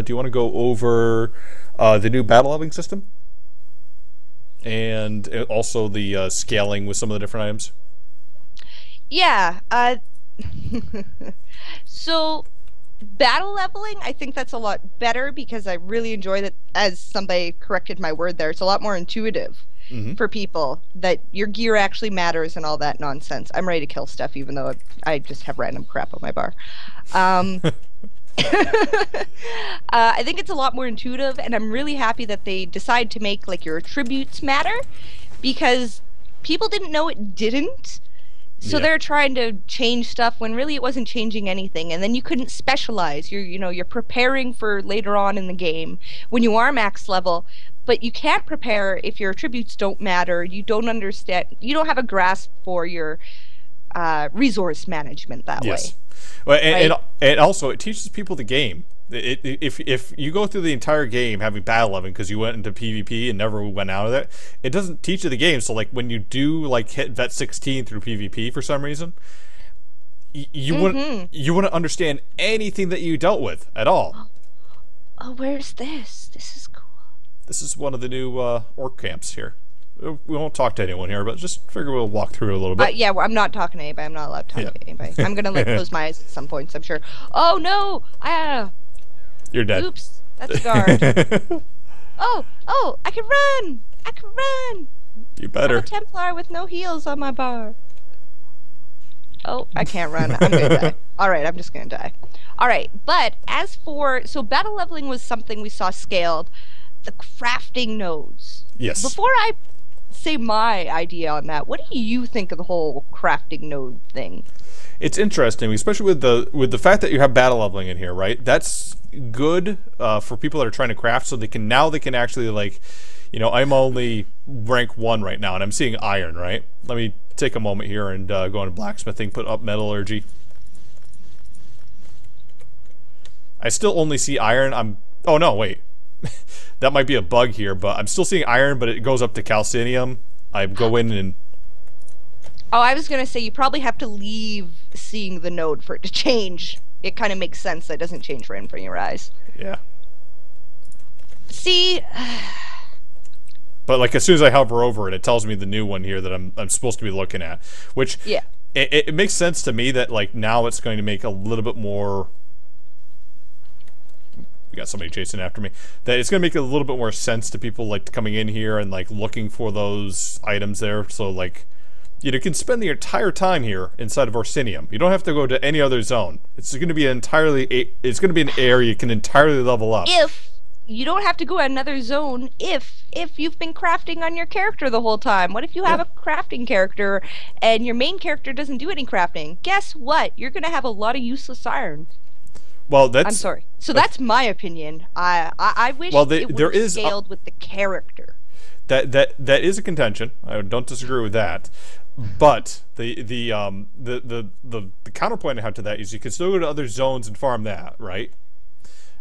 do you want to go over the new battle leveling system and also the scaling with some of the different items? Yeah. So battle leveling, I think that's a lot better because I really enjoy that. As somebody corrected my word there, it's a lot more intuitive Mm-hmm. for people that your gear actually matters and all that nonsense. I'm ready to kill stuff, even though I just have random crap on my bar. Um, I think it's a lot more intuitive, and I'm really happy that they decide to make like your attributes matter because people didn't know it didn't. So Yeah. they're trying to change stuff when really it wasn't changing anything, and then you couldn't specialize. You're preparing for later on in the game when you are max level, but you can't prepare if your attributes don't matter. You don't understand. You don't have a grasp for your resource management that way, Yes. Well, right? and also it teaches people the game. If you go through the entire game having battle leveling because you went into PvP and never went out of it, it doesn't teach you the game. So like when you do like hit Vet 16 through PvP for some reason, you wouldn't understand anything that you dealt with at all. Oh, where's this? This is cool. This is one of the new orc camps here. We won't talk to anyone here, but just figure we'll walk through it a little bit. Yeah, well, I'm not talking to anybody. I'm not allowed to talk to anybody. I'm gonna like close my eyes at some points, I'm sure. Oh no! You're dead. Oops, that's a guard. Oh, I can run! I can run! You I'm better. a Templar with no heals on my bar. Oh, I can't run. I'm gonna die. Alright, I'm just gonna die. Alright, but as for... So battle leveling was something we saw scaled. The crafting nodes. Yes. Before I say my idea on that, what do you think of the whole crafting node thing? It's interesting, especially with the fact that you have battle leveling in here, right? That's good for people that are trying to craft, so they can actually like, I'm only rank 1 right now, and I'm seeing iron, right? Let me take a moment here and go into blacksmithing, put up metallurgy. I still only see iron. Oh no, wait. That might be a bug here, but I'm still seeing iron, but it goes up to calcinium. I go in and... Oh, I was gonna say you probably have to leave seeing the node for it to change. It kind of makes sense that it doesn't change right in front of your eyes. Yeah. See... But like as soon as I hover over it, it tells me the new one here that I'm supposed to be looking at, which yeah, it makes sense to me that like now it's going to make a little bit more. We got somebody chasing after me. That it's going to make a little bit more sense to people like coming in here and like looking for those items there. So like, you can spend the entire time here inside of Orsinium. You don't have to go to any other zone. It's going to be it's going to be an area you can entirely level up. If you don't have to go another zone, if you've been crafting on your character the whole time. What if you have a crafting character and your main character doesn't do any crafting? Guess what? You're going to have a lot of useless iron. Well, that's... I'm sorry. So that's my opinion. I wish it was scaled with the character. That is a contention. I don't disagree with that. But the counterpoint I have to that is you can still go to other zones and farm that, right?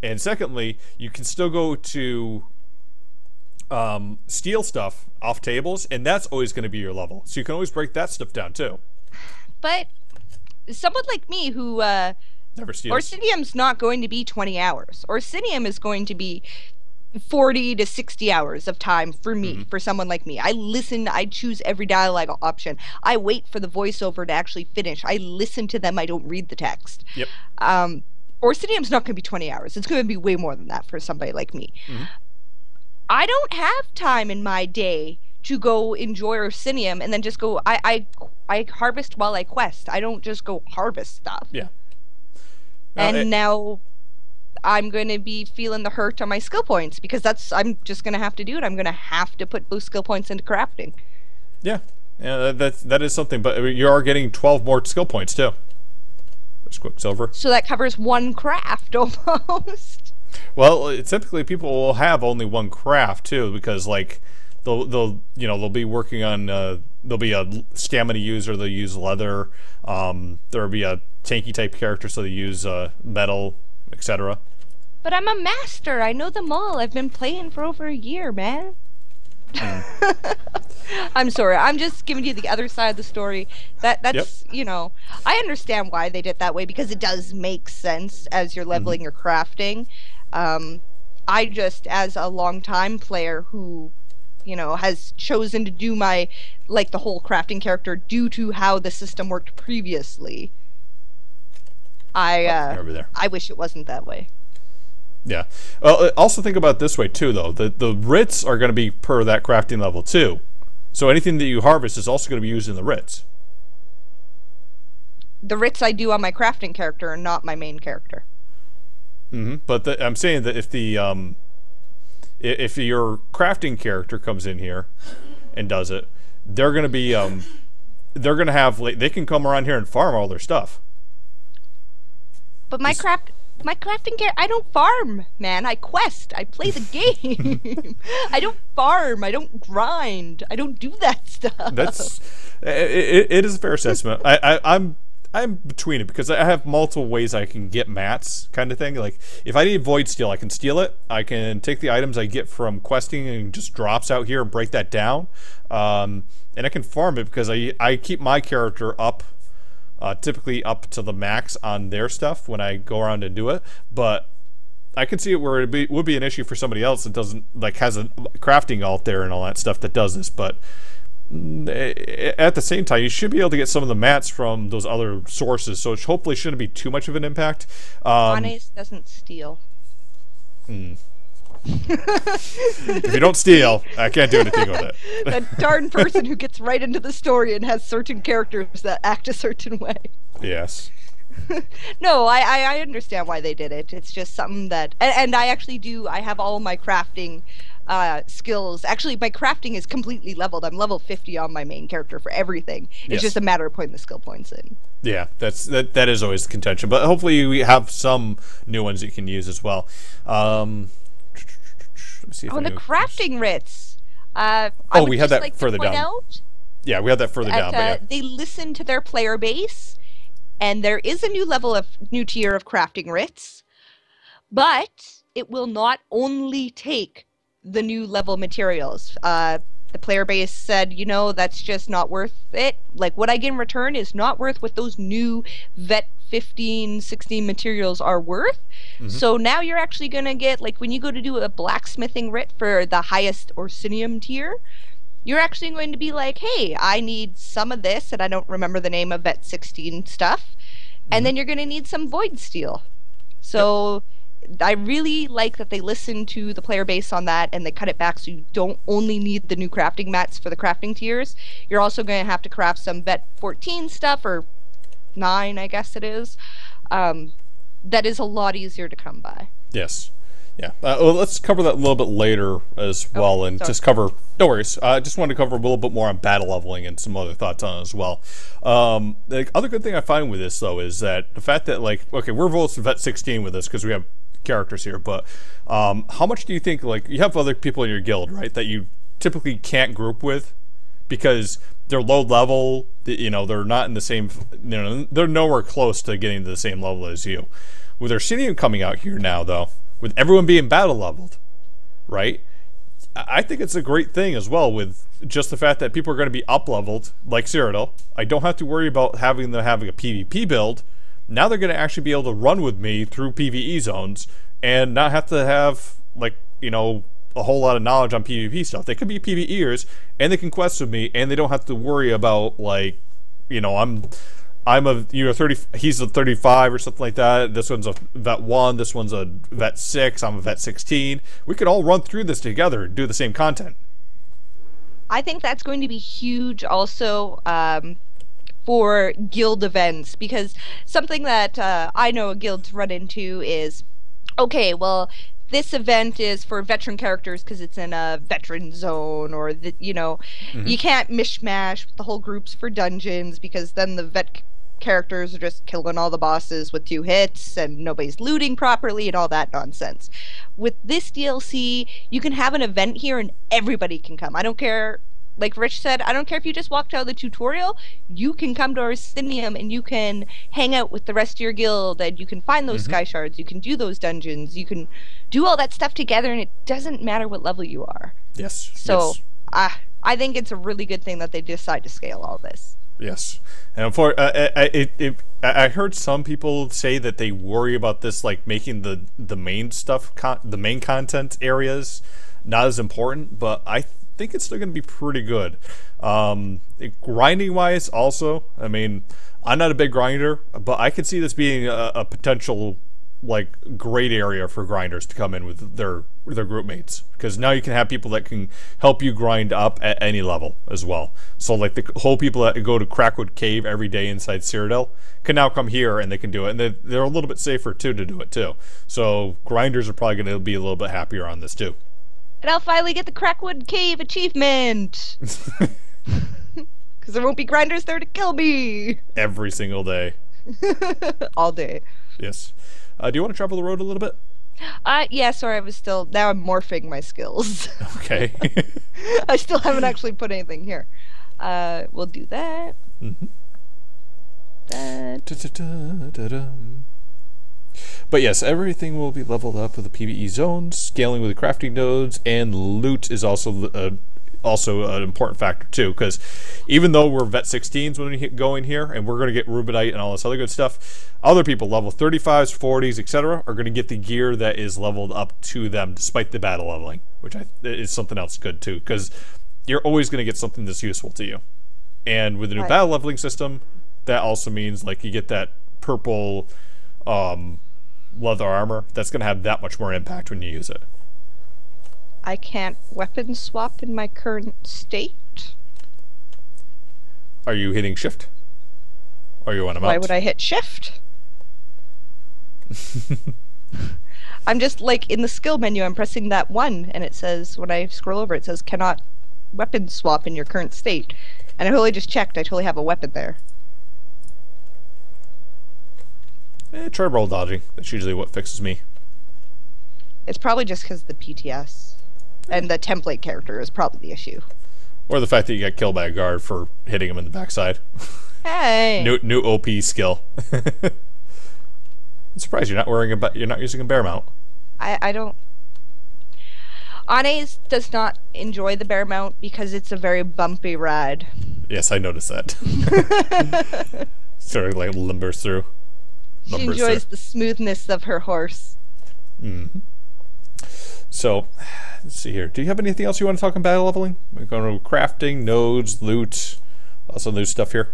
And secondly, you can still go to steal stuff off tables, and that's always going to be your level. So you can always break that stuff down too. But someone like me who never steals. Orsinium's not going to be 20 hours. Orsinium is going to be 40 to 60 hours of time for me, for someone like me. I choose every dialogue option. I wait for the voiceover to actually finish. I listen to them. I don't read the text. Yep. Orsinium's not going to be 20 hours. It's going to be way more than that for somebody like me. I don't have time in my day to go enjoy Orsinium and then just go... I harvest while I quest. I don't just go harvest stuff. Yeah. And now I'm going to be feeling the hurt on my skill points because I'm just going to have to do it. I'm going to have to put those skill points into crafting. Yeah. Yeah, that is something. But you are getting 12 more skill points too. There's Quicksilver. So that covers one craft almost. Well, typically people will have only one craft too, because like they'll be working on there'll be a stamina user, they'll use leather. There'll be a tanky type character, so they use metal, etc. But I'm a master. I know them all. I've been playing for over a year, man. I'm sorry. I'm just giving you the other side of the story. That's I understand why they did it that way because it does make sense as you're leveling your crafting. Um, I just, as a long-time player who, has chosen to do my, like, the whole crafting character due to how the system worked previously, Oh, you're over there. I wish it wasn't that way. Yeah. Well, also think about it this way too, though. The writs are going to be per that crafting level too. So anything that you harvest is also going to be used in the writs. The writs I do on my crafting character are not my main character. But I'm saying that if your crafting character comes in here and does it, they're going to be they're going to have, like, they can come around here and farm all their stuff. But my crafting character, I don't farm, man. I quest. I play the game. I don't farm. I don't grind. I don't do that stuff. That's it is a fair assessment. I'm between it because I have multiple ways I can get mats, kind of thing. Like, if I need void steel, I can steal it. I can take the items I get from questing and just drops out here and break that down. And I can farm it because I keep my character up, typically up to the max on their stuff when I go around and do it. But I can see it where it would be an issue for somebody else that doesn't, like, has a crafting alt there and all that stuff that does this. But at the same time, you should be able to get some of the mats from those other sources, so it hopefully shouldn't be too much of an impact. Honest doesn't steal. If you don't steal, I can't do anything with it. That darn person who gets right into the story and has certain characters that act a certain way. Yes. No, I understand why they did it. It's just something that, and I actually do. I have all my crafting skills. Actually, my crafting is completely leveled. I'm level 50 on my main character for everything. It's Yes. just a matter of putting the skill points in. Yeah, that is always the contention. But hopefully we have some new ones you can use as well. Let me see if Oh, I and the knew- crafting writs. we had that further down. Out Yeah, we had that further down. But yeah. They listen to their player base, and there is a new tier of crafting writs, but it will not only take the new level materials. The player base said, that's just not worth it. Like, what I get in return is not worth what those new Vet 15, 16 materials are worth. So now you're actually going to get, like, when you go to do a blacksmithing writ for the highest Orsinium tier, you're actually going to be like, hey, I need some of this, and I don't remember the name of Vet 16 stuff, and then you're going to need some void steel. So I really like that they listen to the player base on that, and they cut it back so you don't only need the new crafting mats for the crafting tiers. You're also going to have to craft some Vet 14 stuff, or 9, I guess it is. That is a lot easier to come by. Yes. Yeah. Well, let's cover that a little bit later as well, and sorry. just cover. No worries. I just wanted to cover a little bit more on battle leveling and some other thoughts on it as well. The other good thing I find with this, though, is that the fact that, like, okay, we're both Vet 16 with this because we have characters here, but how much do you think, like, you have other people in your guild, right, that you typically can't group with because they're low level, they're not in the same, they're nowhere close to getting to the same level as you. With Orsinium coming out here now, though, with everyone being battle leveled, right? I think it's a great thing as well, with just the fact that people are going to be up leveled, like Cyrodiil. I don't have to worry about having a PvP build. Now they're going to actually be able to run with me through PvE zones and not have to have, like, a whole lot of knowledge on PvP stuff. They could be PvEers and they can quest with me, and they don't have to worry about, like, I'm a 30, he's a 35 or something like that. This one's a Vet 1, this one's a Vet 6, I'm a Vet 16. We could all run through this together and do the same content. I think that's going to be huge also for guild events, because something that I know a guild to run into is, okay, well, this event is for veteran characters because it's in a veteran zone, or you can't mishmash with the whole groups for dungeons because then the vet characters are just killing all the bosses with 2 hits and nobody's looting properly and all that nonsense. With this DLC, you can have an event here and everybody can come. I don't care, like Rich said, I don't care if you just walked out of the tutorial, you can come to Orsinium and you can hang out with the rest of your guild, and you can find those sky shards, you can do those dungeons, you can do all that stuff together, and it doesn't matter what level you are. Yes. So yes. I think it's a really good thing that they decide to scale all this. Yes, and I heard some people say that they worry about this, like making the main stuff, the main content areas, not as important. But I think it's still going to be pretty good. Grinding wise, also, I mean, I'm not a big grinder, but I could see this being a potential like great area for grinders to come in with their group mates, because now you can have people that can help you grind up at any level as well. So like the whole people that go to Crackwood Cave every day inside Cyrodiil can now come here and they can do it, and they're a little bit safer too to do it too. So grinders are probably going to be a little bit happier on this too. And I'll finally get the Crackwood Cave achievement. Because there won't be grinders there to kill me. Every single day. All day. Yes. Do you want to travel the road a little bit? Yeah, sorry, now I'm morphing my skills. Okay. I still haven't actually put anything here. We'll do that. Mm-hmm. That. But yes, everything will be leveled up with the PvE zones, scaling with the crafting nodes, and loot is also an important factor too, because even though we're vet 16s when we go in here and we're going to get rubedite and all this other good stuff, other people level 35s, 40s, etc. are going to get the gear that is leveled up to them despite the battle leveling, which is something else good too, because you're always going to get something that's useful to you. And with the new battle leveling system, that also means like you get that purple leather armor that's going to have that much more impact when you use it. I can't weapon swap in my current state. Are you hitting shift? Or you want to mount? Why would I hit shift? I'm just like in the skill menu, I'm pressing that 1 and it says, when I scroll over, it says cannot weapon swap in your current state. And I totally just checked, I totally have a weapon there. Try roll dodging. That's usually what fixes me. It's probably just because the PTS. And the template character is probably the issue. Or the fact that you got killed by a guard for hitting him in the backside. Hey! New OP skill. I'm surprised you're not using a bear mount. I don't... Anaes does not enjoy the bear mount because it's a very bumpy ride. Yes, I noticed that. Sort of like limbers through. She enjoys the smoothness of her horse. Mm-hmm. So, let's see here. Do you have anything else you want to talk about battle leveling? We're going to crafting, nodes, loot, also new stuff here.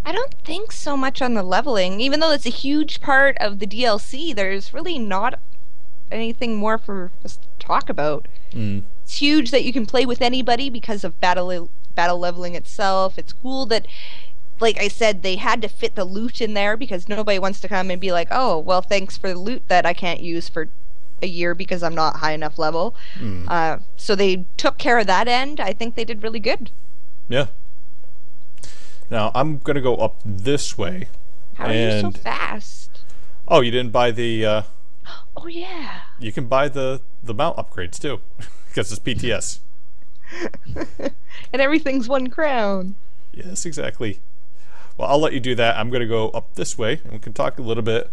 I don't think so much on the leveling. Even though it's a huge part of the DLC, there's really not anything more for us to talk about. Mm. It's huge that you can play with anybody because of battle leveling itself. It's cool that, like I said, they had to fit the loot in there because nobody wants to come and be like, oh, well, thanks for the loot that I can't use for a year because I'm not high enough level. So they took care of that end. I think they did really good. Yeah. Now, I'm going to go up this way. How are you so fast? Oh, you didn't buy the... Oh, yeah. You can buy the mount upgrades, too. Because it's PTS. And everything's 1 crown. Yes, exactly. Well, I'll let you do that. I'm going to go up this way, and we can talk a little bit